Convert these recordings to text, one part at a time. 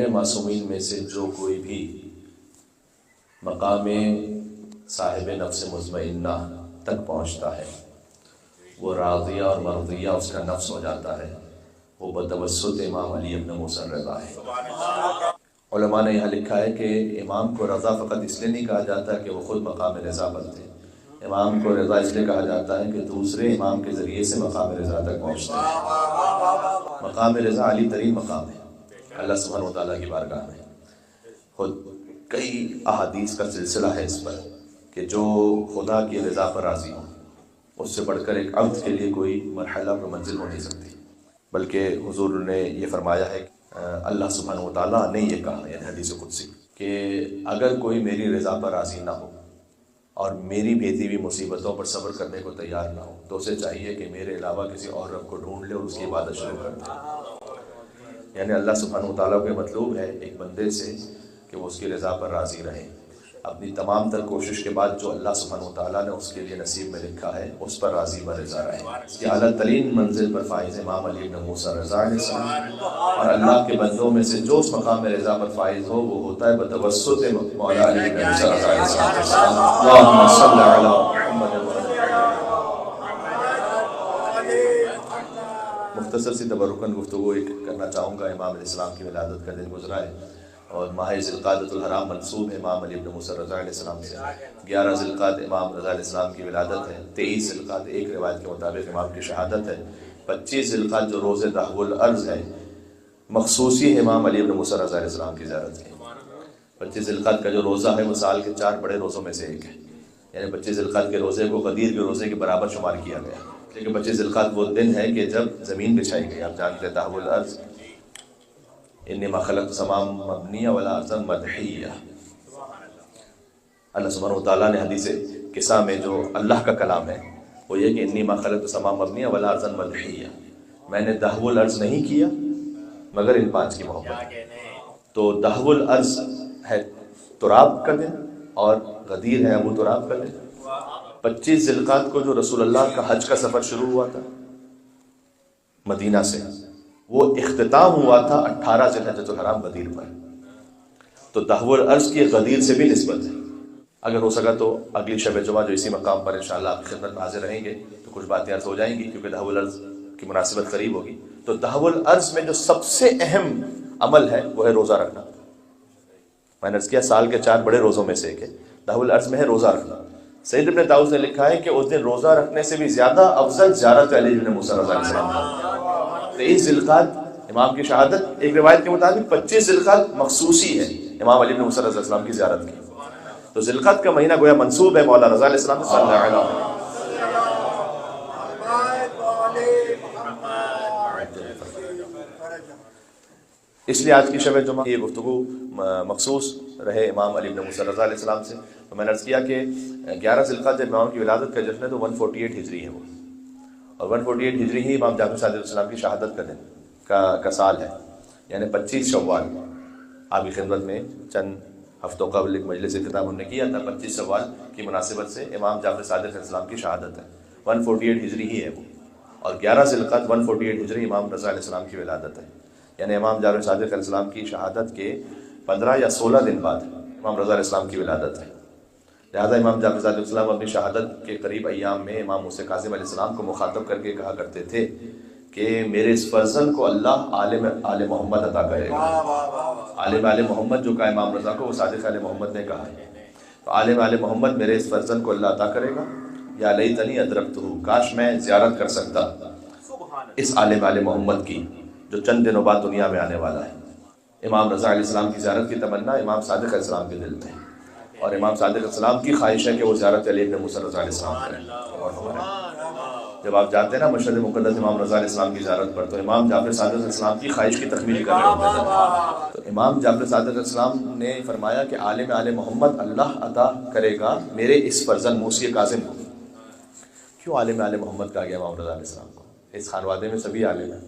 غیر معصومین میں سے جو کوئی بھی مقام صاحب نفس مطمئنہ تک پہنچتا ہے وہ راضیہ اور مرضیہ اس کا نفس ہو جاتا ہے، وہ بتوسط امام علی ابن موسیٰ رضا ہے۔ علماء نے یہاں لکھا ہے کہ امام کو رضا فقط اس لیے نہیں کہا جاتا کہ وہ خود مقام رضا پر تھے، امام کو رضا اس لیے کہا جاتا ہے کہ دوسرے امام کے ذریعے سے مقام رضا تک پہنچتے ہیں۔ مقام رضا عالی ترین مقام ہے اللہ سبحانہ وتعالیٰ کی بارگاہ میں۔ خود کئی احادیث کا سلسلہ ہے اس پر کہ جو خدا کی رضا پر راضی ہوں، اس سے بڑھ کر ایک عبد کے لیے کوئی مرحلہ پر منزل ہو نہیں سکتی، بلکہ حضور نے یہ فرمایا ہے اللہ سبحانہ وتعالیٰ نے یہ کہا، یعنی حدیث قدسی، کہ اگر کوئی میری رضا پر راضی نہ ہو اور میری بھیجی ہوئی مصیبتوں پر صبر کرنے کو تیار نہ ہو تو اسے چاہیے کہ میرے علاوہ کسی اور رب کو ڈھونڈ لے اور اس کی عبادت شروع کر دے۔ یعنی اللہ سبحانہ وتعالیٰ کو مطلوب ہے ایک بندے سے کہ وہ اس کی رضا پر راضی رہے، اپنی تمام تر کوشش کے بعد جو اللہ سبحانہ وتعالیٰ نے اس کے لیے نصیب میں لکھا ہے اس پر راضی و رضا رہے۔ یہ اعلیٰ ترین منزل پر فائز امام علی ابن موسیٰ رضا علیہ السلام، اور اللہ کے بندوں میں سے جو اس مقام میں رضا پر فائز ہو وہ ہوتا ہے بتوسط مولا علی ابن موسیٰ رضا علیہ السلام۔ اللہم صل علی محمد۔ مختصر سی تبرکاً گفتگو ایک کرنا چاہوں گا۔ امام علیہ السلام کی ولادت کا دن گزرا ہے اور ماہ ذی القعدۃ الحرام منسوب ہے امام علی ابن موسیٰ رضا علیہ السلام سے۔ 11 ذی القعدہ امام رضا علیہ السلام کی ولادت ہے، 23 ذی القعدہ ایک روایت کے مطابق امام کی شہادت ہے، 25 ذی القعدہ جو روز دہو الارض ہے مخصوصی ہے امام علی ابن موسیٰ رضا علیہ السلام کی زیارت کی۔ 25 ذی القعدہ کا جو روزہ ہے وہ سال کے 4 بڑے روزوں میں سے ایک ہے، یعنی 25 ذی القعدہ کے روزے کو غدیر کے روزے کے برابر شمار کیا گیا، لیکن 25 ذی القعدہ وہ دن ہے کہ جب زمین بچھائی گئی۔ آپ جانتے ہیں دہو الارض انما خلقت السماء مبنیہ والارض مدحیہ۔ اللہ سبحانہ وتعالیٰ نے حدیث قصہ میں جو اللہ کا کلام ہے وہ یہ کہ انما خلقت السماء مبنیہ والارض مدحیہ، میں نے دہو الارض نہیں کیا مگر ان 5 کی محبت۔ تو دہو الارض ہے تراب کا دن اور غدیر ہے ابو تراب کا دن۔ 25 ذی القعدہ کو جو رسول اللہ کا حج کا سفر شروع ہوا تھا مدینہ سے، وہ اختتام ہوا تھا 18 ذی الحجۃ الحرام غدیر پر۔ تو دہو الارض کی غدیر سے بھی نسبت ہے۔ اگر ہو سکا تو اگلی شب جمعہ جو اسی مقام پر انشاءاللہ آپ کی خدمت میں حاضر رہیں گے تو کچھ باتیں عرض ہو جائیں گی، کیونکہ دہو الارض کی مناسبت قریب ہوگی۔ تو دہو الارض میں جو سب سے اہم عمل ہے وہ ہے روزہ رکھنا۔ میں نے عرض کیا سال کے 4 بڑے روزوں میں سے ایک ہے، دہو الارض میں ہے روزہ رکھنا۔ سید ابن طاؤس نے لکھا ہے کہ اس دن روزہ رکھنے سے بھی زیادہ افضل زیارت علی ابن موسیٰ رضا علیہ السلام کا۔ 23 ذی القعدہ امام کی شہادت، ایک روایت کے مطابق 25 ذی القعدہ مخصوصی ہے امام علی ابن موسیٰ رضا علیہ السلام کی زیارت کی۔ تو ذی القعدہ کا مہینہ گویا منسوب ہے مولا رضا علیہ السلام صلی اللہ علیہ وسلم۔ اس لیے آج کی شب جمعہ یہ گفتگو مخصوص رہے امام علی ابن موسیٰ رضا علیہ السلام سے۔ تو میں نے عرض کیا کہ 11 ذی القعدہ جب امام کی ولادت کا جشن ہے تو 148 ہجری ہے وہ، اور 148 ہجری ہی امام جعفر صادق علیہ السلام کی شہادت کا دن کا سال ہے، یعنی 25 شوال۔ آپ کی خدمت میں چند ہفتوں قبل ایک مجلس خطاب ہم نے کیا تھا، 25 شوال کی مناسبت سے امام جعفر صادق علیہ السلام کی شہادت ہے، 148 ہجری ہی ہے وہ، اور 11 ذی القعدہ 148 ہجری امام رضا علیہ السلام کی ولادت ہے، یعنی امام جعفر صادق علیہ السلام کی شہادت کے 15 یا 16 دن بعد امام رضا علیہ السلام کی ولادت ہے۔ لہٰذا امام جعفر صادق علیہ السلام اپنی شہادت کے قریب ایام میں امام موسیٰ کاظم علیہ السلام کو مخاطب کر کے کہا کرتے تھے کہ میرے اس فرزند کو اللہ عالم آل محمد عطا کرے گا۔ عالم آل محمد جو کہا امام رضا کو وہ صادق آل محمد نے کہا ہے، تو عالم آل محمد میرے اس فرزند کو اللہ عطا کرے گا۔ یا لیتنی ادرکتہ، کاش میں زیارت کر سکتا اس عالم آل محمد کی جو چند دنوں بعد دنیا میں آنے والا ہے۔ امام رضا علیہ السلام کی زیارت کی تمنا امام صادق علیہ السلام کے دل میں، اور امام صادق علیہ السلام کی خواہش ہے کہ وہ زیارت علی ابن موسیٰ رضا علیہ السلام کریں۔ جب آپ جاتے ہیں نا مشہد مقدس امام رضا علیہ السلام کی زیارت پر، تو امام جعفر صادق علیہ السلام کی خواہش کی تکمیل کر رہے ہوتے ہیں۔ تو امام جعفر صادق علیہ السلام نے فرمایا کہ عالم آل محمد اللہ عطا کرے گا میرے اس فرزند موسی کاظم کو۔ کیوں عالم آل محمد کہا گیا امام رضا علیہ السلام کو؟ اس خانوادے میں سبھی عالم ہیں،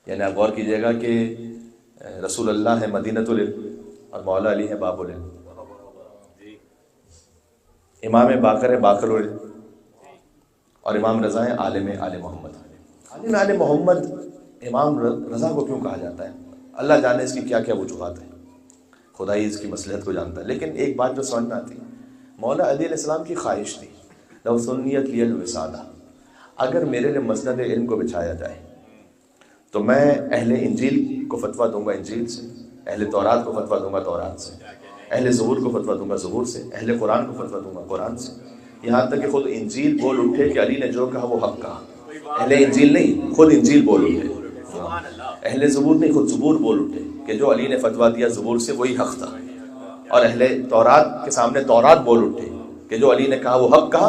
یعنی آپ غور کیجئے گا کہ رسول اللہ ہے مدینۃ العلم اور مولا علی ہے باب العلم، امام باقر ہے باقر العلم، اور امام رضا ہے عالم آل محمد۔ عالم آل محمد امام رضا کو کیوں کہا جاتا ہے؟ اللہ جانے اس کی کیا کیا وجوہات ہیں، خدائی اس کی مصلحت کو جانتا ہے۔ لیکن ایک بات جو سمجھ میں آتی ہے، مولا علی علیہ السلام کی خواہش تھی لو سنیت لی الوسادہ، اگر میرے لیے مسند علم کو بچھایا جائے تو میں اہل انجیل کو فتویٰ دوں گا انجیل سے، اہل تورات کو فتویٰ دوں گا تورات سے، اہل زبور کو فتویٰ دوں گا زبور سے، اہل قرآن کو فتویٰ دوں گا قرآن سے، یہاں تک کہ خود انجیل بول اٹھے کہ علی نے جو کہا وہ حق کہا۔ اہل انجیل نہیں، خود انجیل بول اٹھے، اہل زبور نہیں، خود زبور بول اٹھے کہ جو علی نے فتویٰ دیا زبور سے وہی حق تھا، اور اہل تورات کے سامنے تورات بول اٹھے کہ جو علی نے کہا وہ حق کہا،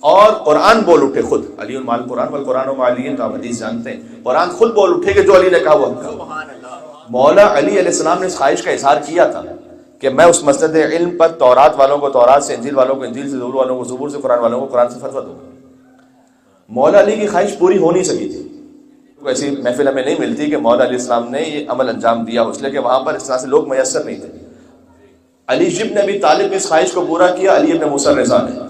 اور قرآن بول اٹھے خود، علی مع القرآن والقرآن مع علی، تو آپ حدیث جانتے ہیں، قرآن خود بول اٹھے کہ جو علی نے کہا وہ حق کہا۔ مولا علی علیہ السلام نے اس خواہش کا اظہار کیا تھا کہ میں اس مسند علم پر تورات والوں کو تورات سے، انجیل والوں کو انجیل سے، زبور والوں کو زبور سے، قرآن والوں کو قرآن سے فتویٰ دوں گا۔ مولا علی کی خواہش پوری ہو نہیں سکی تھی، ایسی محفل ہمیں نہیں ملتی کہ مولا علیہ السلام نے یہ عمل انجام دیا ہو، اس لیے کہ وہاں پر اس طرح سے لوگ میسر نہیں تھے۔ علی ابن ابی طالب نے اس خواہش کو پورا کیا، علی ابن موسیٰ الرضا نے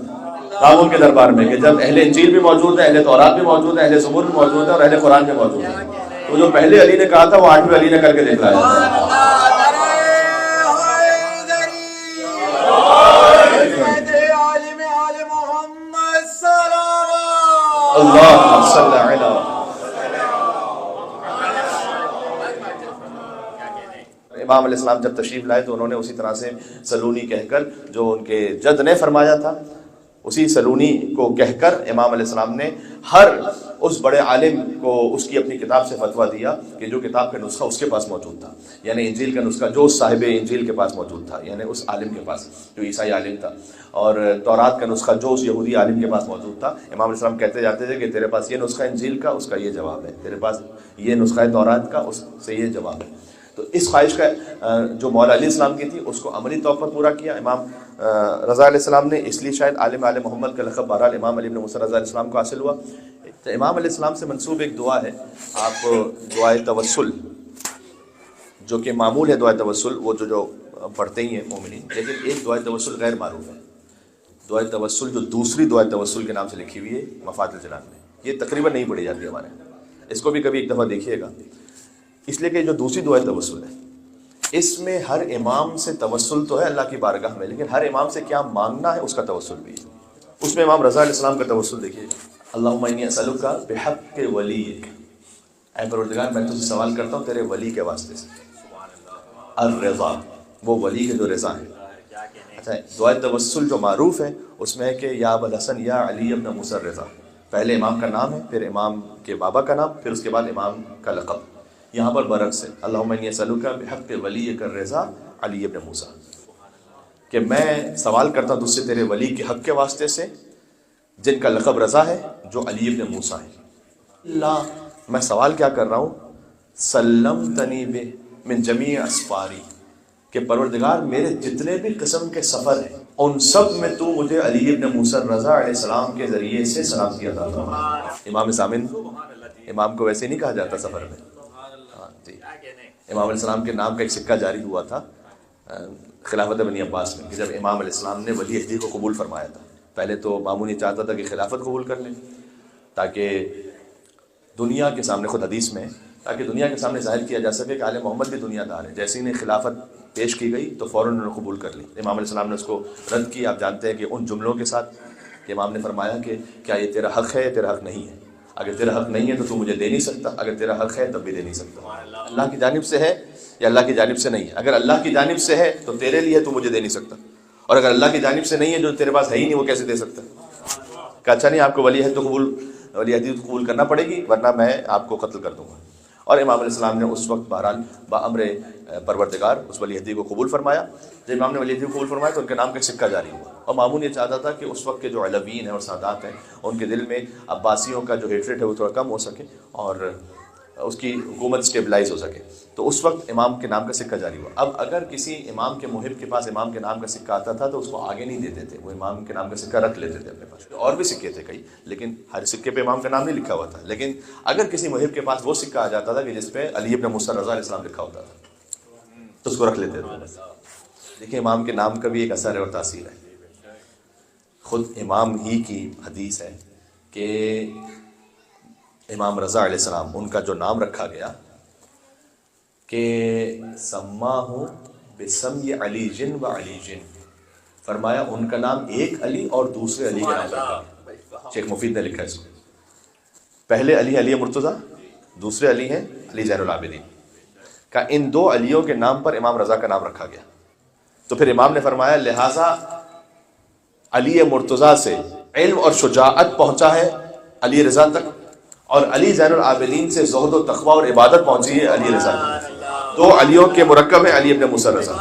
قانون کے دربار میں، کہ جب اہل انجیل بھی موجود ہیں، اہل تورات بھی موجود ہیں، اہل زبور بھی موجود ہیں، اور اہل قرآن بھی موجود ہیں، تو جو پہلے علی نے کہا تھا وہ آٹھویں علی نے کر کے دکھلایا۔ اللہم صلی علی امام علیہ السلام جب تشریف لائے تو انہوں نے اسی طرح سے سلونی کہہ کر، جو ان کے جد نے فرمایا تھا، اسی سلونی کو کہہ کر امام علیہ السلام نے ہر اس بڑے عالم کو اس کی اپنی کتاب سے فتویٰ دیا کہ جو کتاب کا نسخہ اس کے پاس موجود تھا، یعنی انجیل کا نسخہ جو صاحب انجیل کے پاس موجود تھا، یعنی اس عالم کے پاس جو عیسائی عالم تھا، اور تورات کا نسخہ جو اس یہودی عالم کے پاس موجود تھا، امام علیہ السلام کہتے جاتے تھے کہ تیرے پاس یہ نسخہ انجیل کا، اس کا یہ جواب ہے، تیرے پاس یہ نسخہ تورات کا، اس سے یہ جواب ہے۔ تو اس خواہش کا جو مولا علیہ السلام کی تھی اس کو عملی طور پر پورا کیا امام رضا علیہ السلام نے، اس لیے شاید عالم آل محمد کا لقب بہرحال امام علی بن موسیٰ رضا علیہ السلام کو حاصل ہوا۔ تو امام علیہ السلام سے منسوب ایک دعا ہے، آپ دعائے توسل، جو کہ معمول ہے دعائے توسل، وہ جو پڑھتے ہی ہیں مومنین، لیکن ایک دعائے توسل غیر معروف ہے، دعائے توسل جو دوسری دعائے توسل کے نام سے لکھی ہوئی ہے مفاد الجنان میں، یہ تقریباً نہیں پڑھی جاتی ہمارے، اس کو بھی کبھی ایک دفعہ دیکھیے گا، اس لیے کہ جو دوسری دعائے توسل ہے اس میں ہر امام سے توسل تو ہے اللہ کی بارگاہ میں، لیکن ہر امام سے کیا مانگنا ہے اس کا توسل بھی ہے۔ اس میں امام رضا علیہ السلام کا توسل دیکھیے گا، اللہم انی اسألک بحق ولیک، اے پروردگار میں تجھ سے سوال کرتا ہوں تیرے ولی کے واسطے سے، الرضا، وہ ولی کے جو رضا ہے۔ اچھا، دعائے توسل جو معروف ہے اس میں ہے کہ یا ابا الحسن یا علی ابن موسیٰ الرضا، پہلے امام کا نام ہے، پھر امام کے بابا کا نام، پھر اس کے بعد امام کا لقب۔ یہاں پر برعکس ہے، اللہم انی اسألک بحق ولیک الرضا علی ابن موسیٰ، کہ میں سوال کرتا ہوں تجھ سے تیرے ولی کے حق کے واسطے سے جن کا لقب رضا ہے، جو علی ابن موسیٰ ہے۔ اللہ، میں سوال کیا کر رہا ہوں، سلمتنی بہ من جمیع اسفاری، کہ پروردگار میرے جتنے بھی قسم کے سفر ہیں ان سب میں تو مجھے علی ابن موسیٰ رضا علیہ السلام کے ذریعے سے سلامتی عطا فرما۔ امام سامن، امام کو ویسے نہیں کہا جاتا سفر میں، امام علیہ السلام کے نام کا ایک سکہ جاری ہوا تھا خلافت بنی عباس میں، کہ جب امام علیہ السلام نے ولی عہدی کو قبول فرمایا تھا، پہلے تو مامون یہ چاہتا تھا کہ خلافت قبول کر لیں تاکہ دنیا کے سامنے، خود حدیث میں، تاکہ دنیا کے سامنے ظاہر کیا جا سکے کہ آل محمد بھی دنیا دار ہے، جیسے ہی خلافت پیش کی گئی تو فوراً انہوں نے قبول کر لی۔ امام علیہ السلام نے اس کو رد کی، آپ جانتے ہیں کہ ان جملوں کے ساتھ کہ امام نے فرمایا کہ کیا یہ تیرا حق ہے یا تیرا حق نہیں ہے، اگر تیرا حق نہیں ہے تو مجھے دے نہیں سکتا، اگر تیرا حق ہے تب بھی دے نہیں سکتا، اللہ کی جانب سے ہے یا اللہ کی جانب سے نہیں ہے، اگر اللہ کی جانب سے ہے تو تیرے لیے تو مجھے دے نہیں سکتا، اور اگر اللہ کی جانب سے نہیں ہے جو تیرے پاس ہے ہی نہیں وہ کیسے دے سکتا؟ کہ اچھا نہیں، آپ کو ولی عہدی تو قبول کرنا پڑے گی ورنہ میں آپ کو قتل کر دوں گا۔ اور امام علیہ السلام نے اس وقت بہرحال بامر پروردگار اس ولی عہدی کو قبول فرمایا۔ جب امام نے ولی عہدی کو قبول فرمایا تو ان کے نام کا سکہ جاری ہوا، اور مامون یہ چاہتا تھا کہ اس وقت کے جو علویین ہیں اور سادات ہیں ان کے دل میں عباسیوں کا جو ہیٹریٹ ہے وہ تھوڑا کم ہو سکے اور اس کی حکومت سٹیبلائز ہو سکے، تو اس وقت امام کے نام کا سکہ جاری ہوا۔ اب اگر کسی امام کے محب کے پاس امام کے نام کا سکہ آتا تھا تو اس کو آگے نہیں دیتے تھے، وہ امام کے نام کا سکہ رکھ لیتے تھے اپنے پاس۔ اور بھی سکے تھے کئی، لیکن ہر سکے پہ امام کا نام نہیں لکھا ہوا تھا، لیکن اگر کسی محب کے پاس وہ سکہ آ جاتا تھا کہ جس پہ علی ابن موسیٰ رضا علیہ السلام لکھا ہوتا تھا تو اس کو رکھ لیتے تھے۔ دیکھیں امام کے نام کا بھی ایک اثر ہے اور تاثیر ہے، خود امام ہی کی حدیث ہے کہ امام رضا علیہ السلام ان کا جو نام رکھا گیا کہ سماہ بسمی علی جن و علی جن، فرمایا ان کا نام ایک علی اور دوسرے علی کا نام رکھا۔ شیخ مفید نے لکھا ہے اس کو، پہلے علی مرتضیٰ، دوسرے علی ہیں علی زین العابدین، کہ ان دو علیوں کے نام پر امام رضا کا نام رکھا گیا۔ تو پھر امام نے فرمایا لہٰذا علی مرتضیٰ سے علم اور شجاعت پہنچا ہے علی رضا تک، اور علی زین العابدین سے زہد و تقوی اور عبادت پہنچی ہے علی رضا تک۔ دو علیوں کے مرکب ہے علی ابن موسیٰ رضا۔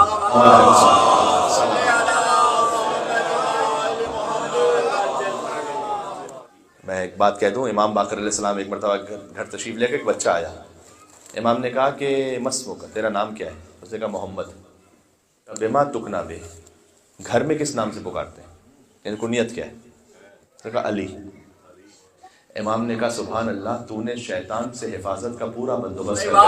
میں ایک بات کہہ دوں، امام باقر علیہ السلام ایک مرتبہ گھر تشریف لے کے ایک بچہ آیا، امام نے کہا کہ مسمو کا، تیرا نام کیا ہے؟ اس نے کہا محمد۔ بما تکنا بے، گھر میں کس نام سے پکارتے ہیں، یعنی کنیت کیا ہے؟ اس نے کہا علی۔ امام نے کہا سبحان اللہ، تو نے شیطان سے حفاظت کا پورا بندوبست کر دیا۔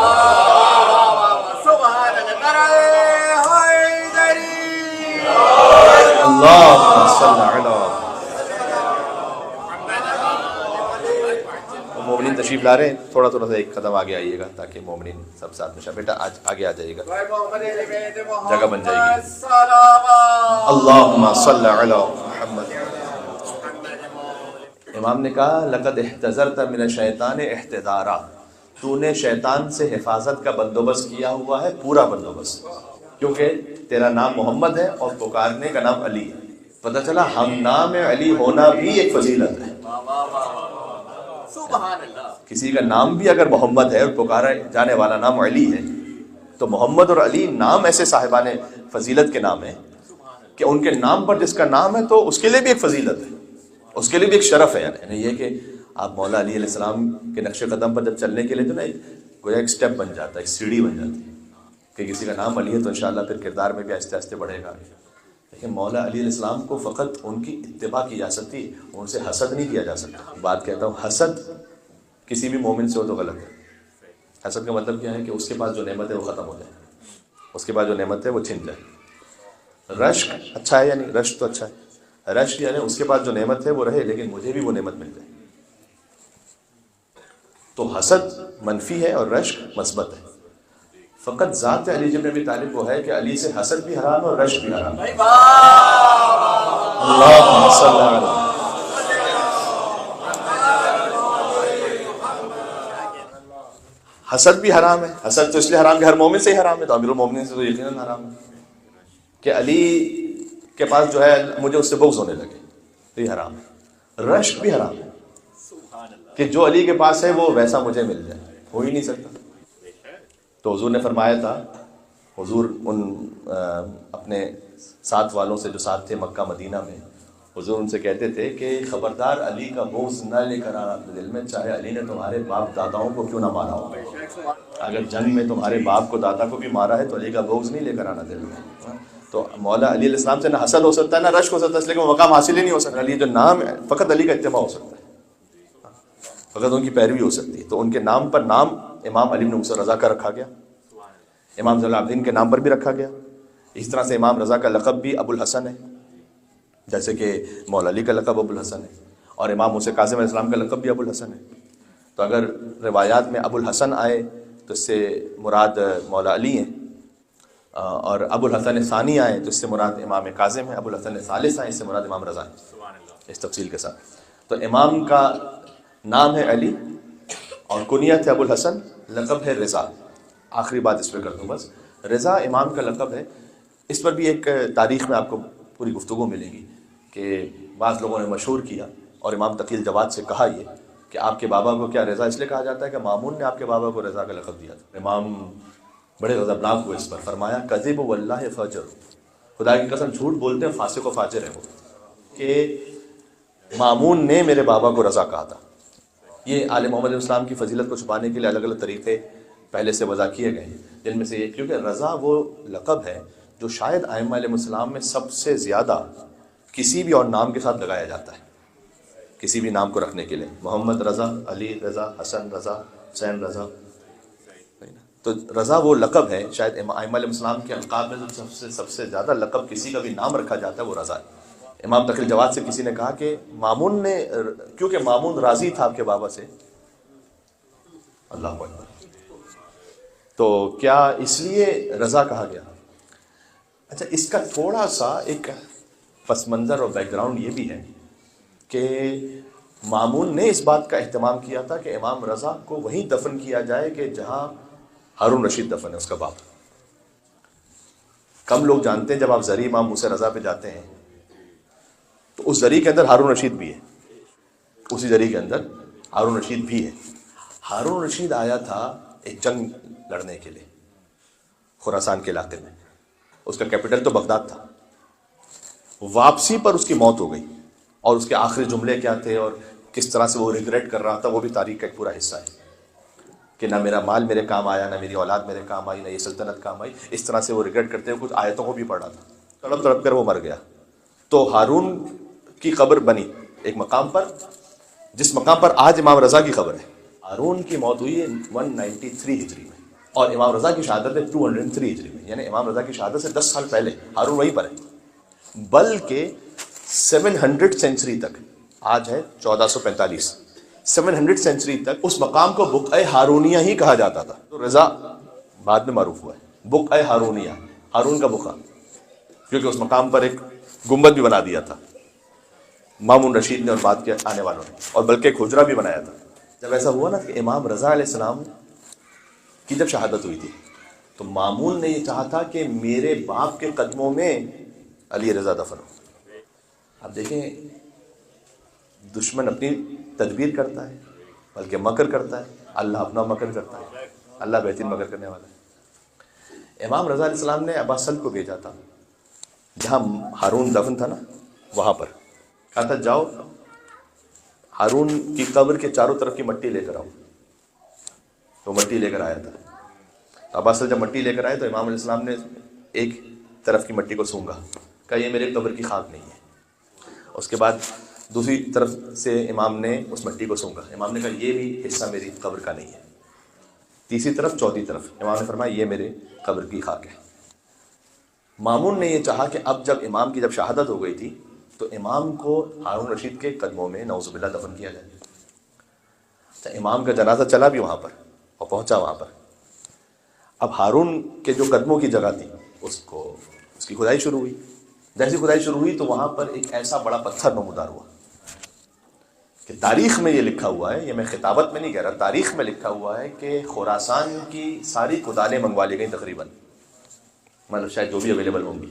اللہم صلی علی مومنین تشریف لا رہے ہیں، تھوڑا سا ایک قدم آگے آئیے گا تاکہ مومنین سب ساتھ میں بیٹا آج آگے آ جائیے گا، جگہ بن جائے گی۔ اللہم صلی علی محمد۔ امام نے کہا لقد احتذرت من الشیطان احتذارا، تو نے شیطان سے حفاظت کا بندوبست کیا ہوا ہے، پورا بندوبست، کیونکہ تیرا نام محمد ہے اور پکارنے کا نام علی ہے۔ پتہ چلا ہم نام علی ہونا بھی ایک فضیلت ہے۔ کسی کا نام بھی اگر محمد ہے اور پکارا جانے والا نام علی ہے، تو محمد اور علی نام ایسے صاحبان فضیلت کے نام ہیں کہ ان کے نام پر جس کا نام ہے تو اس کے لیے بھی ایک فضیلت ہے، اس کے لیے بھی ایک شرف ہے۔ یعنی یہ کہ آپ مولا علی علیہ السلام کے نقش قدم پر جب چلنے کے لیے تو نا گویا ایک سٹیپ بن جاتا ہے، ایک سیڑھی بن جاتی ہے کہ کسی کا نام علی ہے تو انشاءاللہ پھر کردار میں بھی آہستہ آہستہ بڑھے گا۔ لیکن مولا علی علیہ السلام کو فقط ان کی اتباع کی جا سکتی، ان سے حسد نہیں کیا جا سکتا۔ بات کہتا ہوں، حسد کسی بھی مومن سے ہو تو غلط ہے۔ حسد کا مطلب کیا ہے کہ اس کے پاس جو نعمت ہے وہ ختم ہو جائے، اس کے پاس جو نعمت ہے وہ چھن جائے۔ رشک اچھا ہے یا نہیں؟ رشک تو اچھا ہے، رشک یعنی اس کے پاس جو نعمت ہے وہ رہے لیکن مجھے بھی وہ نعمت مل جائے۔ تو حسد منفی ہے اور رشک مثبت ہے۔ فقط ذات علی بن ابی طالب وہ ہے کہ علی سے حسد بھی حرام ہے اور رشک بھی حرام ہے۔ اللہم صلی علی حسد بھی حرام ہے۔ حسد تو اس لیے حرام کہ ہر مومن سے ہی حرام ہے، تو امیر المومنین سے تو یقیناً حرام ہے کہ علی کے پاس جو ہے مجھے اس سے بغض ہونے لگے، تو یہ حرام ہے۔ رشک بھی حرام ہے کہ جو علی کے پاس ہے وہ ویسا مجھے مل جائے، ہو ہی نہیں سکتا۔ تو حضور نے فرمایا تھا، حضور ان اپنے ساتھ والوں سے جو ساتھ تھے مکہ مدینہ میں، حضور ان سے کہتے تھے کہ خبردار علی کا بغض نہ لے کر آنا اپنے دل میں، چاہے علی نے تمہارے باپ داداؤں کو کیوں نہ مارا ہو۔ اگر جنگ میں تمہارے باپ کو دادا کو بھی مارا ہے تو علی کا بغض نہیں لے کر آنا دل میں۔ تو مولا علی علیہ السلام سے نہ حسد ہو سکتا ہے نہ رشک ہو سکتا ہے، اس لیے کہ وہ مقام حاصل ہی نہیں ہو سکتا۔ علی جو نام ہے فقط علی کا اتباع ہو سکتا ہے، فقط ان کی پیروی ہو سکتی ہے۔ تو ان کے نام پر نام امام علی بن موسیٰ رضا کا رکھا گیا، امام زین العابدین کے نام پر بھی رکھا گیا۔ اس طرح سے امام رضا کا لقب بھی ابو الحسن ہے، جیسے کہ مولا علی کا لقب ابو الحسن ہے، اور امام موسیٰ کاظم علیہ السلام کا لقب بھی ابو الحسن ہے۔ تو اگر روایات میں ابو الحسن آئے تو اس سے مراد مولا علی ہیں، اور ابو الحسن ثانی آئے تو اس سے مراد امام کاظم ہے، ابو الحسن ثالث آئے اس سے مراد امام رضا ہے، اس تفصیل کے ساتھ۔ تو امام کا نام ہے علی اور کنیت ہے ابو الحسن، لقب ہے رضا۔ آخری بات اس پہ کر دوں بس، رضا امام کا لقب ہے۔ اس پر بھی ایک تاریخ میں آپ کو پوری گفتگو ملے گی کہ بعض لوگوں نے مشہور کیا اور امام تقی الجواد سے کہا یہ کہ آپ کے بابا کو کیا رضا اس لیے کہا جاتا ہے کہ مامون نے آپ کے بابا کو رضا کا لقب دیا تھا۔ امام بڑے غضبناک ہوئے اس پر، فرمایا کذب واللہ فجر، خدا کی قسم جھوٹ بولتے ہیں، فاسق و فاجر ہیں وہ، کہ مامون نے میرے بابا کو رضا کہا تھا۔ یہ آل محمد علیہ السلام کی فضیلت کو چھپانے کے لیے الگ الگ طریقے پہلے سے وضع کیے گئے ہیں، جن میں سے یہ کیونکہ رضا وہ لقب ہے جو شاید ائمہ علیہ السلام میں سب سے زیادہ کسی بھی اور نام کے ساتھ لگایا جاتا ہے، کسی بھی نام کو رکھنے کے لیے۔ محمد رضا، علی رضا، حسن رضا، حسین رضا۔ تو رضا وہ لقب ہے، شاید ائمہ علیہ السلام کے القاب میں سب سے زیادہ لقب کسی کا بھی نام رکھا جاتا ہے وہ رضا ہے۔ امام تقی الجواد سے کسی نے کہا کہ مامون نے، کیونکہ مامون راضی تھا آپ کے بابا سے، اللہ اکبر، تو کیا اس لیے رضا کہا گیا؟ اچھا، اس کا تھوڑا سا ایک پس منظر اور بیک گراؤنڈ یہ بھی ہے کہ مامون نے اس بات کا اہتمام کیا تھا کہ امام رضا کو وہیں دفن کیا جائے کہ جہاں ہارون رشید دفن ہے، اس کا باپ۔ کم لوگ جانتے ہیں جب آپ زری امام موسیٰ رضا پہ جاتے ہیں تو اس زری کے اندر ہارون رشید بھی ہے، اسی زری کے اندر ہارون رشید بھی ہے۔ ہارون رشید آیا تھا ایک جنگ لڑنے کے لیے خراسان کے علاقے میں، اس کا کیپٹل تو بغداد تھا۔ واپسی پر اس کی موت ہو گئی، اور اس کے آخری جملے کیا تھے اور کس طرح سے وہ ریگریٹ کر رہا تھا، وہ بھی تاریخ کا ایک پورا حصہ ہے کہ نہ میرا مال میرے کام آیا، نہ میری اولاد میرے کام آئی، نہ یہ سلطنت کام آئی۔ اس طرح سے وہ ریگریٹ کرتے ہوئے کچھ آیتوں کو بھی پڑھا تھا، تڑپ تڑپ کر وہ مر گیا۔ تو ہارون کی قبر بنی ایک مقام پر، جس مقام پر آج امام رضا کی قبر ہے۔ ہارون کی موت ہوئی ہے 193 ہجری میں، اور امام رضا کی شہادت ہے 203 ہجری میں، یعنی امام رضا کی شہادت سے 10 سال پہلے ہارون وہیں پر ہے۔ بلکہ 700 سینچری تک، آج ہے 1445، 700 سینچری تک اس مقام کو بقعہ ہارونیہ ہی کہا جاتا تھا۔ تو رضا بعد میں معروف ہوا ہے بقعہ ہارونیہ، ہارون کا بقعہ، کیونکہ اس مقام پر ایک گنبد بھی بنا دیا تھا مامون رشید نے اور بعد کے آنے والوں نے، اور بلکہ ایک حجرہ بھی بنایا تھا۔ جب ایسا ہوا نا کہ امام رضا علیہ السلام کی جب شہادت ہوئی تھی تو مامون نے یہ چاہا تھا کہ میرے باپ کے قدموں میں علی رضا دفن ہو۔ اب دیکھیں، دشمن اپنی تدبیر کرتا ہے، بلکہ مکر کرتا ہے، اللہ اپنا مکر کرتا ہے، اللہ بہترین مکر کرنے والا ہے۔ امام رضا علیہ السلام نے ابا سلب کو بھیجا تھا جہاں ہارون دفن تھا نا، وہاں پر کہا تھا جاؤ ہارون کی قبر کے چاروں طرف کی مٹی لے کر آؤ۔ تو مٹی لے کر آیا تھا۔ ابا سلب جب مٹی لے کر آئے تو امام علیہ السلام نے ایک طرف کی مٹی کو سونگا، کہا یہ میرے قبر کی خاک نہیں ہے۔ اس کے بعد دوسری طرف سے امام نے اس مٹی کو سونگا، امام نے کہا یہ بھی حصہ میری قبر کا نہیں ہے۔ تیسری طرف، چوتھی طرف، امام نے فرمایا یہ میرے قبر کی خاک ہے۔ مامون نے یہ چاہا کہ اب جب امام کی جب شہادت ہو گئی تھی تو امام کو ہارون رشید کے قدموں میں نعوذ باللہ دفن کیا جائے۔ اچھا، امام کا جنازہ چلا بھی وہاں پر اور پہنچا وہاں پر۔ اب ہارون کے جو قدموں کی جگہ تھی اس کی کھدائی شروع ہوئی۔ جیسی کھدائی شروع ہوئی تو وہاں پر ایک ایسا بڑا پتھر نمودار ہوا کہ تاریخ میں یہ لکھا ہوا ہے، یہ میں خطابت میں نہیں کہہ رہا، تاریخ میں لکھا ہوا ہے کہ خراسان کی ساری کدالیں منگوا لی گئیں تقریباً، مطلب شاید جو بھی اویلیبل ہوں گی،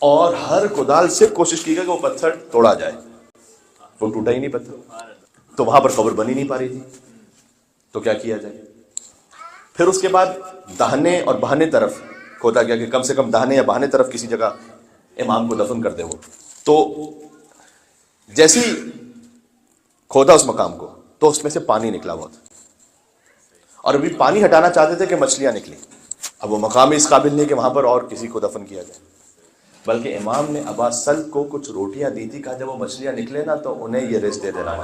اور ہر کدال سے کوشش کی گئی کہ وہ پتھر توڑا جائے، وہ ٹوٹا ہی نہیں پتھر۔ تو وہاں پر قبر بنی نہیں پا رہی تھی، تو کیا کیا جائے؟ پھر اس کے بعد داہنے اور بہانے طرف کھودا گیا کہ کم سے کم داہنے یا بہانے طرف کسی جگہ امام کو دفن کر دے وہ۔ تو جیسی کھودا اس مقام کو تو اس میں سے پانی نکلا ہوا تھا، اور ابھی پانی ہٹانا چاہتے تھے کہ مچھلیاں نکلی۔ اب وہ مقام اس قابل نہیں کہ وہاں پر اور کسی کو دفن کیا جائے، بلکہ امام نے ابا سلب کو کچھ روٹیاں دی تھی، کہا جب وہ مچھلیاں نکلے نا تو انہیں یہ رزق دے دینا۔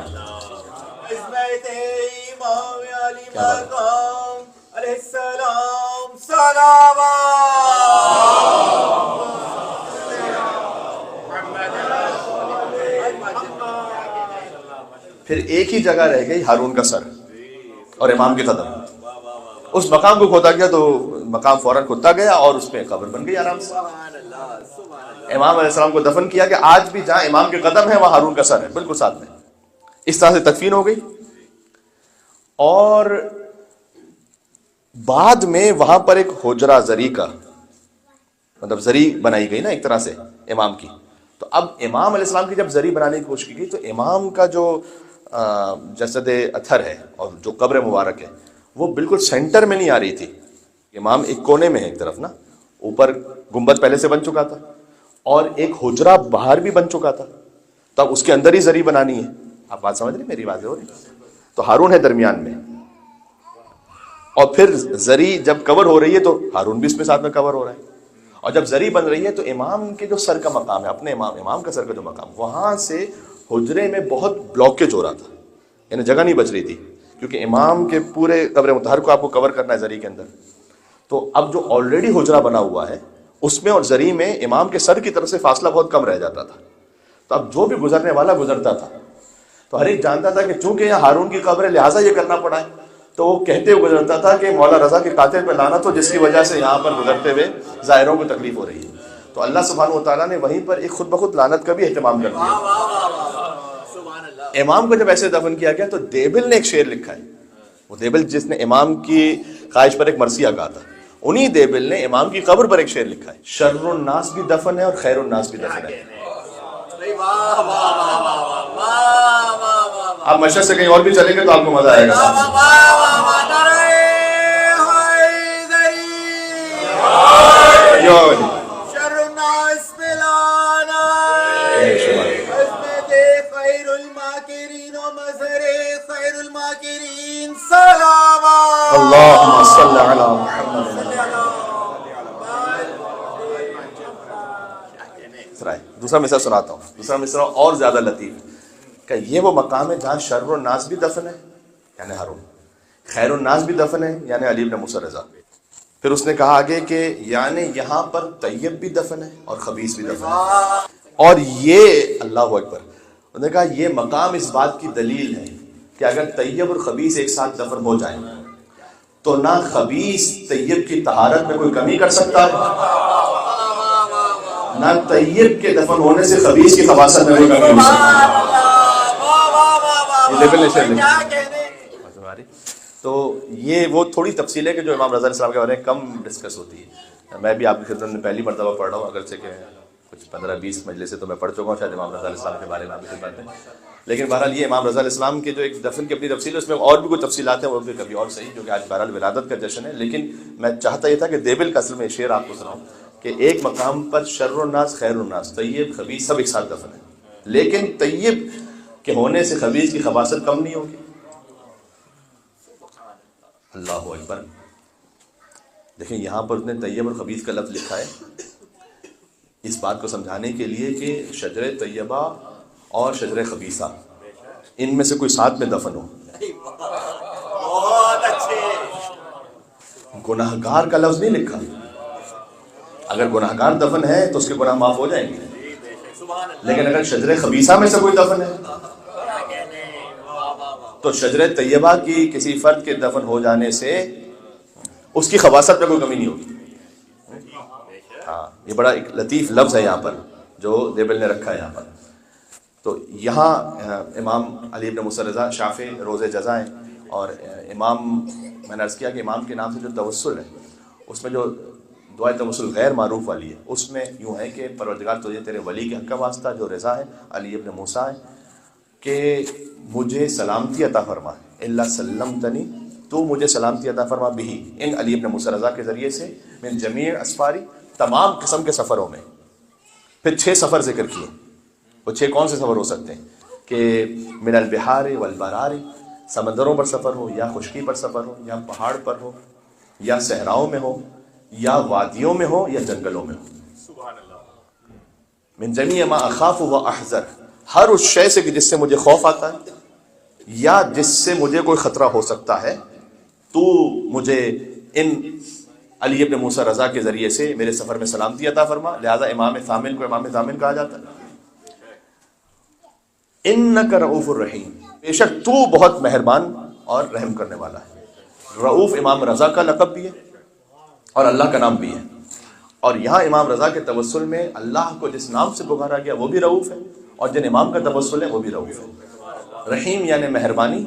پھر ایک ہی جگہ رہ گئی ہارون کا سر اور امام کے قدم۔ اس مقام کو کھودا گیا تو مقام فوراً کھدتا گیا اور اس پہ قبر بن گئی آرام سے۔ امام علیہ السلام کو دفن کیا کہ آج بھی جہاں امام کے قدم ہے وہاں ہارون کا سر ہے، بالکل ساتھ میں۔ اس طرح سے تدفین ہو گئی، اور بعد میں وہاں پر ایک حجرہ زری کا، مطلب زری بنائی گئی نا ایک طرح سے امام کی۔ تو اب امام علیہ السلام کی جب زری بنانے کی کوشش کی گئی تو امام کا جو جسد اطہر ہے اور جو قبر مبارک ہے وہ بالکل سینٹر میں نہیں آ رہی تھی۔ امام ایک کونے میں ہے ایک طرف نا، اوپر گنبد پہلے سے بن چکا تھا اور ایک حجرہ باہر بھی بن چکا تھا، تو اب اس کے اندر ہی زری بنانی ہے۔ آپ بات سمجھ رہے، میری بات ہو رہی؟ تو ہارون ہے درمیان میں، اور پھر زری جب کور ہو رہی ہے تو ہارون بھی اس میں ساتھ میں کور ہو رہا ہے، اور جب زری بن رہی ہے تو امام کے جو سر کا مقام ہے، اپنے امام کا سر کا جو مقام، وہاں سے حجرے میں بہت بلاکیج ہو رہا تھا، یعنی جگہ نہیں بچ رہی تھی، کیونکہ امام کے پورے قبر مطہر کو آپ کو کور کرنا ہے زری کے اندر۔ تو اب جو آلریڈی حجرہ بنا ہوا ہے اس میں اور زری میں امام کے سر کی طرف سے فاصلہ بہت کم رہ جاتا تھا، تو اب جو بھی گزرنے والا گزرتا تھا تو ہر ایک جانتا تھا کہ چونکہ یہاں ہارون کی قبر ہے لہٰذا یہ کرنا پڑا ہے۔ تو وہ کہتے ہوئے گزرتا تھا کہ مولا رضا کے قاتل پہ لعنت ہو جس کی وجہ سے یہاں پر گزرتے ہوئے زائروں کو تکلیف ہو رہی ہے. تو اللہ سبحانہ و تعالیٰ نے وہیں پر ایک خود بخود لعنت کا بھی اہتمام کر دیا. امام کو جب ایسے دفن کیا گیا تو دیبل نے ایک شعر لکھا ہے. وہ دیبل جس نے امام کی خواہش پر ایک مرثیہ کہا تھا, انہی دیبل نے امام کی قبر پر ایک شعر لکھا ہے, شر الناس بھی دفن ہے اور خیر الناس بھی دفن ہے. آپ مشرق سے کہیں اور بھی چلیں گے تو آپ کو مزہ آئے گا. اللہم صلی علی محمد. دوسرا مصرع سناتا ہوں. دوسرا مصرع اور زیادہ لطیف کہ یہ وہ مقام ہے جہاں شر الناس بھی دفن ہے یعنی ہارون, خیر الناس بھی دفن ہے یعنی علی بن موسیٰ رضا. پھر اس نے کہا آگے کہ یعنی یہاں پر طیب بھی دفن ہے اور خبیث بھی دفن ہے. اور یہ اللہ اکبر, انہوں نے کہا یہ مقام اس بات کی دلیل ہے کہ اگر طیب اور خبیث ایک ساتھ دفن ہو جائیں تو نہ خبیث طیب کی طہارت میں کوئی کمی کر سکتا ہے, نہ طیب کے دفن ہونے سے خبیث کی خباثت میں کوئی کمی ہو سکتی. تو یہ وہ تھوڑی تفصیل ہے کہ جو امام رضا علیہ السلام کے بارے میں کم ڈسکس ہوتی ہے. میں بھی آپ کی خدمت میں پہلی مرتبہ پڑھ رہا ہوں, اگرچہ کہ کچھ 15-20 مجلس سے تو میں پڑھ چکا ہوں شاید امام رضا علیہ السلام کے بارے میں آپ کی خدمت میں. لیکن بہرحال یہ امام رضا علیہ السلام کے جو ایک دفن کی اپنی تفصیل ہے, اس میں اور بھی کچھ تفصیلات ہیں, وہ بھی کبھی اور صحیح, جو کہ آج بہرحال ولادت کا جشن ہے. لیکن میں چاہتا یہ تھا کہ دیبل کا اصل میں شعر آپ کو سناؤں کہ ایک مقام پر شر الناس خیر الناس, طیب خبیث سب ایک ساتھ دفن ہے, لیکن طیب کے ہونے سے خبیث کی خباثت کم نہیں ہوگی. اللہ اکبر. دیکھیں یہاں پر اس نے طیب اور خبیث کا لفظ لکھا ہے اس بات کو سمجھانے کے لیے کہ شجر طیبہ اور شجر خبیثہ ان میں سے کوئی ساتھ میں دفن ہو. گناہگار کا لفظ نہیں لکھا. اگر گناہگار دفن ہے تو اس کے گناہ معاف ہو جائیں گے, لیکن اگر شجر خبیثہ میں سے کوئی دفن ہے تو شجر طیبہ کی کسی فرد کے دفن ہو جانے سے اس کی خباثت میں کوئی کمی نہیں ہوگی. ہاں, یہ بڑا ایک لطیف لفظ ہے یہاں پر جو دیبل نے رکھا ہے یہاں پر. تو یہاں امام علی بن موسیٰ رضا شافع روز جزا ہیں, اور امام میں نے عرض کیا کہ امام کے نام سے جو توسل ہے اس میں جو دعائے توسل غیر معروف والی ہے اس میں یوں ہے کہ پروردگار تجھے تیرے ولی کے حق کا واسطہ جو رضا ہے علی ابن موسیٰ ہے کہ مجھے سلامتی عطا فرما, اللہ سلمتنی, تو مجھے سلامتی عطا فرما بھی ان علی ابن موسیٰ رضا کے ذریعے سے من جمیع اسفاری, تمام قسم کے سفروں میں. پھر 6 سفر ذکر کیے. وہ 6 کون سے سفر ہو سکتے ہیں کہ من البحار والبرار, سمندروں پر سفر ہو یا خشکی پر سفر ہو یا پہاڑ پر ہو یا صحراؤں میں ہو یا وادیوں میں ہو یا جنگلوں میں ہو. من جمیع ما اخاف و احذر, ہر اس شے سے جس سے مجھے خوف آتا ہے یا جس سے مجھے کوئی خطرہ ہو سکتا ہے, تو مجھے ان علی ابن موسیٰ رضا کے ذریعے سے میرے سفر میں سلامتی عطا فرما. لہذا امام ثامن کو امام ثامن کہا جاتا ہے. انک رؤوف الرحیم, بے شک تو بہت مہربان اور رحم کرنے والا ہے. رؤوف امام رضا کا لقب بھی ہے اور اللہ کا نام بھی ہے, اور یہاں امام رضا کے توسل میں اللہ کو جس نام سے پکارا گیا وہ بھی رؤوف ہے, اور جن امام کا توسل ہے وہ بھی رؤوف ہے. رحیم یعنی مہربانی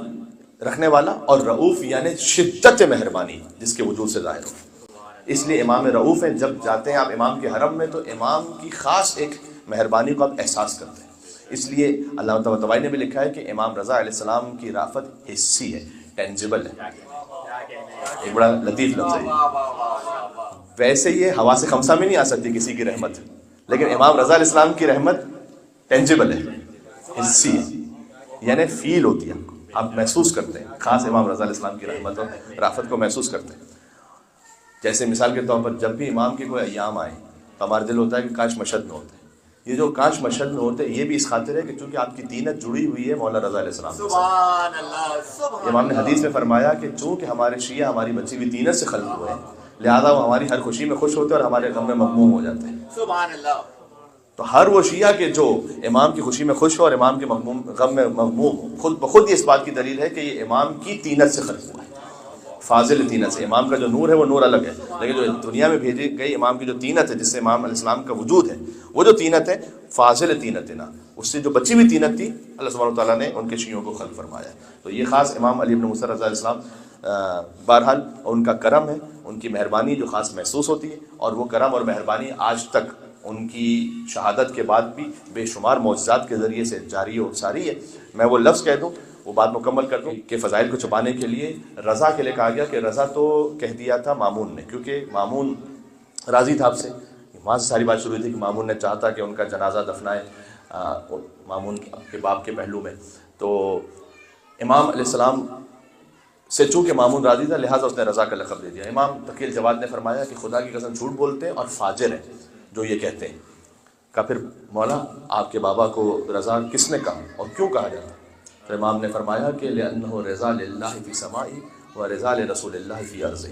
رکھنے والا, اور رؤوف یعنی شدت مہربانی جس کے وجود سے ظاہر ہو. اس لیے امام رؤوف ہیں. جب جاتے ہیں آپ امام کے حرم میں تو امام کی خاص ایک مہربانی کو آپ احساس کرتے ہیں. اس لیے علامہ طباطبائی نے بھی لکھا ہے کہ امام رضا علیہ السلام کی رافت حسی ہے, ٹینجیبل ہے. ایک بڑا لطیف لفظ ہے. ویسے یہ ہوا سے خمسہ میں نہیں آ سکتی کسی کی رحمت, لیکن امام رضا علیہ السلام کی رحمت ٹینجیبل ہے, حسی ہے, یعنی فیل ہوتی ہے, آپ محسوس کرتے ہیں. خاص امام رضا علیہ السلام کی رحمت اور رافت کو محسوس کرتے ہیں. جیسے مثال کے طور پر جب بھی امام کے کوئی ایام آئے تو ہمارا دل ہوتا ہے کہ کاش مشہد میں ہوتے. یہ جو کاش مشہد میں ہوتے یہ بھی اس خاطر ہے کہ چونکہ آپ کی دینت جڑی ہوئی ہے مولا رضا علیہ السلام سے. سبحان اللہ. امام نے حدیث میں فرمایا کہ چونکہ ہمارے شیعہ ہماری بچی ہوئی دینت سے خلق ہوئے ہیں, لہذا وہ ہماری ہر خوشی میں خوش ہوتے ہیں اور ہمارے غم میں مغموم ہو جاتے ہیں. سبحان اللہ. تو ہر وہ شیعہ کے جو امام کی خوشی میں خوش ہو اور امام کے غم میں مغموم ہو, خود بخود یہ اس بات کی دلیل ہے کہ یہ امام کی دینت سے خلق ہوا ہے. فاضل طینت سے، امام کا جو نور ہے وہ نور الگ ہے، لیکن جو دنیا میں بھیجی گئی امام کی جو طینت ہے جس سے امام علیہ السلام کا وجود ہے، وہ جو طینت ہے فاضل طینت ہے نا، اس سے جو بچی ہوئی طینت تھی اللہ سبحانہ وتعالیٰ نے ان کے شیعوں کو خلق فرمایا. تو یہ خاص امام علی بن موسیٰ رضی اللہ علیہ السلام بہرحال ان کا کرم ہے، ان کی مہربانی جو خاص محسوس ہوتی ہے، اور وہ کرم اور مہربانی آج تک ان کی شہادت کے بعد بھی بے شمار معجزات کے ذریعے سے جاری و ساری ہے. میں وہ لفظ کہہ دوں، وہ بات مکمل کر دوں کہ فضائل کو چھپانے کے لیے رضا کے لیے کہا گیا کہ رضا تو کہہ دیا تھا مامون نے، کیونکہ مامون راضی تھا آپ سے، وہاں سے ساری بات شروع تھی کہ مامون نے چاہتا کہ ان کا جنازہ دفنائے مامون کے باپ کے پہلو میں. تو امام علیہ السلام سے چونکہ مامون راضی تھا لہٰذا اس نے رضا کا لقب دے دیا. امام تقی الجواد نے فرمایا کہ خدا کی قسم جھوٹ بولتے ہیں اور فاجر ہیں جو یہ کہتے ہیں. کہا پھر مولا آپ کے بابا کو رضا کس نے کہا اور کیوں کہا جاتا؟ تو امام نے فرمایا کہ لأنہ رضا للہ فی سمائی و رضا لرسول اللہ فی ارضہ،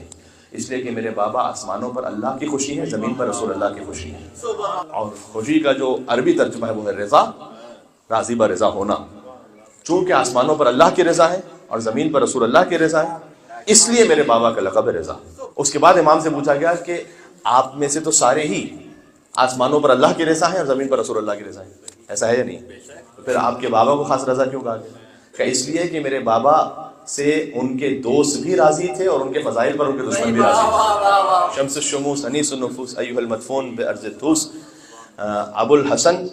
اس لیے کہ میرے بابا آسمانوں پر اللہ کی خوشی ہے، زمین پر رسول اللہ کی خوشی ہے. اور خوشی کا جو عربی ترجمہ ہے وہ ہے رضا، راضی بہ رضا ہونا. چونکہ آسمانوں پر اللہ کی رضا ہے اور زمین پر رسول اللہ کی رضا ہے، اس لیے میرے بابا کا لقب ہے رضا. اس کے بعد امام سے پوچھا گیا کہ آپ میں سے تو سارے ہی آسمانوں پر اللہ کی رضا ہے اور زمین پر رسول اللہ کی رضا ہے، ایسا ہے یا نہیں؟ تو پھر آپ کے بابا کو خاص رضا کیوں کہا گیا؟ کہ اس لیے کہ میرے بابا سے ان کے دوست بھی راضی تھے اور ان کے فضائل پر ان کے دشمن بھی راضی تھے. شمس الشموس انیس النفوس ایھا المدفون بارض طوس، ابو الحسن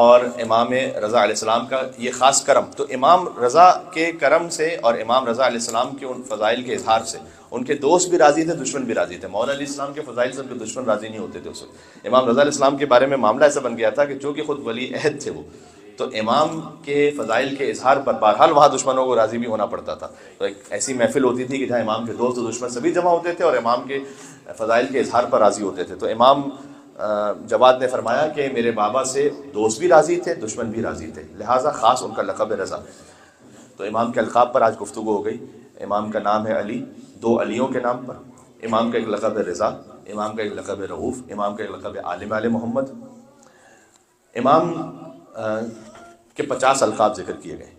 اور امام رضا علیہ السلام کا یہ خاص کرم. تو امام رضا کے کرم سے اور امام رضا علیہ السلام کے ان فضائل کے اظہار سے ان کے دوست بھی راضی تھے، دشمن بھی راضی تھے. مولا علیہ السلام کے فضائل سے ان کے دشمن راضی نہیں ہوتے تھے. اس وقت امام رضا علیہ السلام کے بارے میں معاملہ ایسا بن گیا تھا کہ جو کہ خود ولی عہد تھے وہ، تو امام کے فضائل کے اظہار پر بہرحال وہاں دشمنوں کو راضی بھی ہونا پڑتا تھا. تو ایک ایسی محفل ہوتی تھی کہ جہاں امام کے دوست و دشمن سبھی جمع ہوتے تھے اور امام کے فضائل کے اظہار پر راضی ہوتے تھے. تو امام جواد نے فرمایا کہ میرے بابا سے دوست بھی راضی تھے، دشمن بھی راضی تھے، لہٰذا خاص ان کا لقب رضا. تو امام کے القاب پر آج گفتگو ہو گئی. امام کا نام ہے علی، دو علیوں کے نام پر. امام کا ایک لقب ہے رضا، امام کا ایک لقب ہے رؤوف، امام کا ایک لقب ہے عالم آل محمد. امام کے 50 القاب ذکر کیے گئے.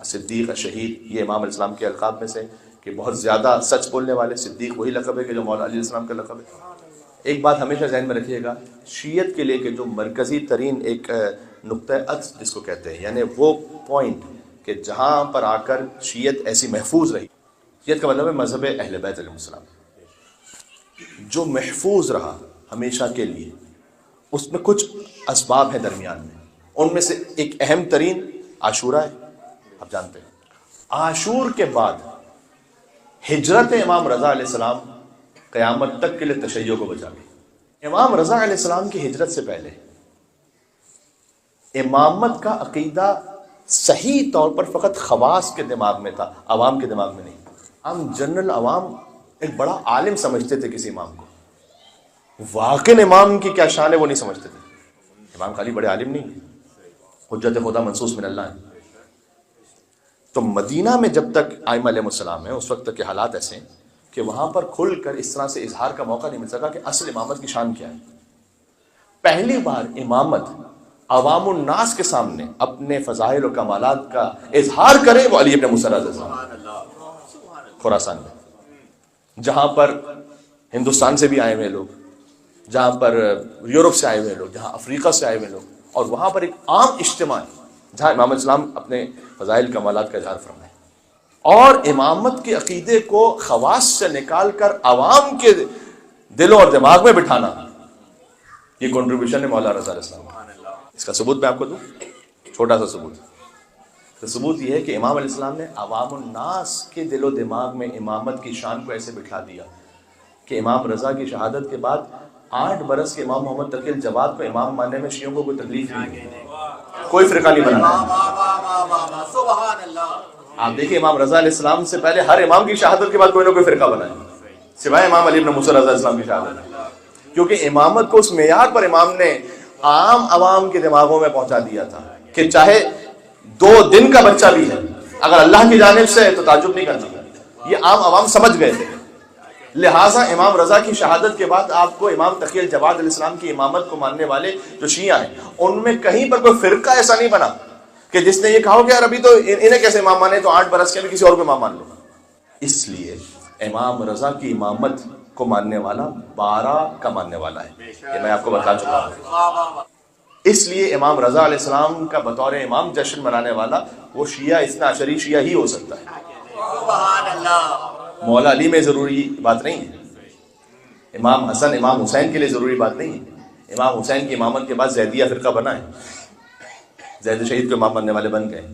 صدیق، شہید، یہ امام علیہ السلام کے القاب میں سے کہ بہت زیادہ سچ بولنے والے. صدیق وہی لقب ہے کہ جو مولا علیہ السلام کا لقب ہے. ایک بات ہمیشہ ذہن میں رکھیے گا، شیعت کے لیے کہ جو مرکزی ترین ایک نقطہ عطف جس کو کہتے ہیں، یعنی وہ پوائنٹ کہ جہاں پر آ کر شیعت ایسی محفوظ رہی. شیعت کا مطلب ہے مذہب اہل بیت علیہ السلام، جو محفوظ رہا ہمیشہ کے لیے. اس میں کچھ اسباب ہیں درمیان میں، ان میں سے ایک اہم ترین عاشورہ ہے. آپ جانتے ہیں عاشور کے بعد ہجرت امام رضا علیہ السلام قیامت تک کے لیے تشیع کو بچا گئی. امام رضا علیہ السلام کی ہجرت سے پہلے امامت کا عقیدہ صحیح طور پر فقط خواص کے دماغ میں تھا، عوام کے دماغ میں نہیں. ہم جنرل عوام ایک بڑا عالم سمجھتے تھے کسی امام کو، واقع امام کی کیا شان ہے وہ نہیں سمجھتے تھے. امام خالی بڑے عالم نہیں، حجت خدا منصوص من اللہ ہے. تو مدینہ میں جب تک ائمہ علیہ السلام ہیں اس وقت تک کے حالات ایسے ہیں کہ وہاں پر کھل کر اس طرح سے اظہار کا موقع نہیں مل سکا کہ اصل امامت کی شان کیا ہے. پہلی بار امامت عوام الناس کے سامنے اپنے فضائل و کمالات کا اظہار کرے وہ علی بن موسیٰ رضی اللہ عنہ خراسان میں، جہاں پر ہندوستان سے بھی آئے ہوئے لوگ، جہاں پر یورپ سے آئے ہوئے لوگ، جہاں افریقہ سے آئے ہوئے لوگ، اور وہاں پر ایک عام اجتماع جہاں امام اسلام اپنے فضائل کمالات کا اظہار فرمائے. اور امامت کے عقیدے کو خواص سے نکال کر عوام کے دلوں اور دماغ میں بٹھانا، یہ کنٹریبیوشن ہے مولا رضا علیہ السلام. اس کا ثبوت میں آپ کو دوں، چھوٹا سا ثبوت. تو ثبوت یہ ہے کہ امام علیہ السلام نے عوام الناس کے دل و دماغ میں امامت کی شان کو ایسے بٹھا دیا کہ امام رضا کی شہادت کے بعد 8 برس کے امام محمد تقی الجواد کو امام ماننے میں شیعوں کو کوئی تکلیف نہیں، کوئی فرقہ نہیں بنانا. آپ دیکھیں امام رضا علیہ السلام سے پہلے ہر امام کی شہادت کے بعد کوئی نہ کوئی فرقہ بنا ہے سوائے امام علی بن موسیٰ رضی اللہ علیہ السلام کی شہادت. کیونکہ امامت کو اس معیار پر امام نے عام عوام کے دماغوں میں پہنچا دیا تھا کہ چاہے 2 دن کا بچہ بھی ہے اگر اللہ کی جانب سے ہے تو تعجب نہیں کرنا. یہ عام عوام سمجھ گئے تھے. لہٰذا امام رضا کی شہادت کے بعد آپ کو امام تقی الجواد علیہ السلام کی امامت کو ماننے والے جو شیعہ ہیں ان میں کہیں پر کوئی فرقہ ایسا نہیں بنا کہ جس نے یہ کہا کہ یار ابھی تو انہیں کیسے امام مانے، تو 8 برس کے بھی کسی اور کو امام مان لو. اس لیے امام رضا کی امامت کو ماننے والا 12 کا ماننے والا ہے، یہ میں آپ کو بتا چکا ہوں۔ اس لیے امام رضا علیہ السلام کا بطور امام جشن منانے والا وہ شیعہ اثنا عشری شیعہ ہی ہو سکتا ہے، سبحان اللہ، مولا علی میں ضروری بات نہیں ہے، امام حسن امام حسین کے لیے ضروری بات نہیں ہے۔ امام حسین کی امامت کے بعد زیدیہ فرقہ بنا ہے، زید شہید کو امام بننے والے بن گئے۔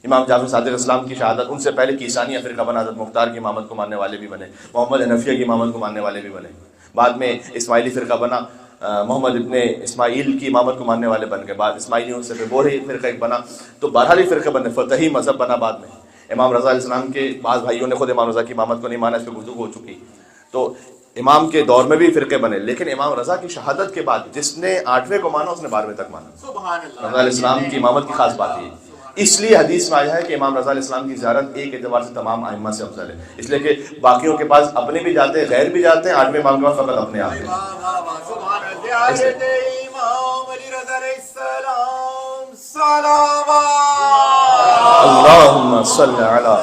امام جعفر صادق اسلام کی شہادت ان سے پہلے کیسانیہ فرقہ بنا، حضرت مختار کی امامت کو ماننے والے بھی بنے، محمد حنفیہ کی امامت کو ماننے والے بھی بنے، بعد میں اسماعیلی فرقہ بنا، محمد ابن اسماعیل کی امامت کو ماننے والے بن گئے، بعد اسماعیلیوں سے بوری فرقہ ایک بنا، تو 12 فرقہ بنے، فتحی مذہب بنا بعد میں۔ امام رضا علیہ السلام کے بعض بھائیوں نے خود امام رضا کی امامت کو نہیں مانا، اس پہ گفتگو ہو چکی۔ تو امام کے دور میں بھی فرقے بنے، لیکن امام رضا کی شہادت کے بعد جس نے 8ویں کو مانا اس نے 12ویں تک مانا۔ سبحان اللہ، رضا علیہ السلام کی امامت کی خاص بات ہے، اس لیے حدیث میں آیا ہے کہ امام رضا علیہ السلام کی زیارت ایک اعتبار سے تمام ائمہ سے افضل ہے، اس لیے کہ باقیوں کے پاس اپنے بھی جاتے ہیں، غیر بھی جاتے ہیں، 8ویں امام کے پاس فقط اپنے آتے ہیں۔ سبحان اللہ، زیارت امام علی رضا علیہ السلام، صلوات اللہم صلی علی